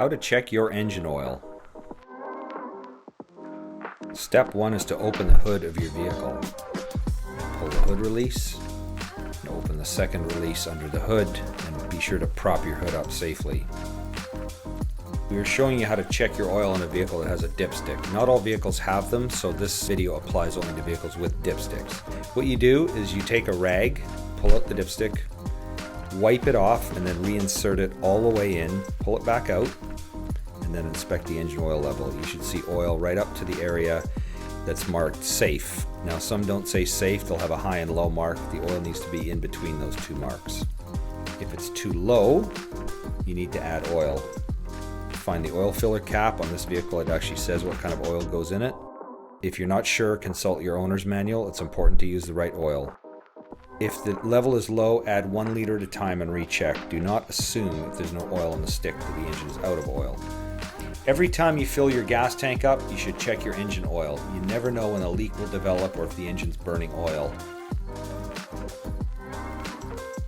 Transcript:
How to check your engine oil. Step 1 is to open the hood of your vehicle. Pull the hood release, and open the second release under the hood, and be sure to prop your hood up safely. We are showing you how to check your oil in a vehicle that has a dipstick. Not all vehicles have them, so this video applies only to vehicles with dipsticks. What you do is you take a rag, pull out the dipstick, wipe it off, and then reinsert it all the way in, pull it back out, and then inspect the engine oil level. You should see oil right up to the area that's marked safe. Now some don't say safe, they'll have a high and low mark. The oil needs to be in between those two marks. If it's too low, you need to add oil. Find the oil filler cap on this vehicle. It actually says what kind of oil goes in it. If you're not sure, consult your owner's manual. It's important to use the right oil. If the level is low, add 1 liter at a time and recheck. Do not assume if there's no oil in the stick that the engine is out of oil. Every time you fill your gas tank up, you should check your engine oil. You never know when a leak will develop or if the engine's burning oil.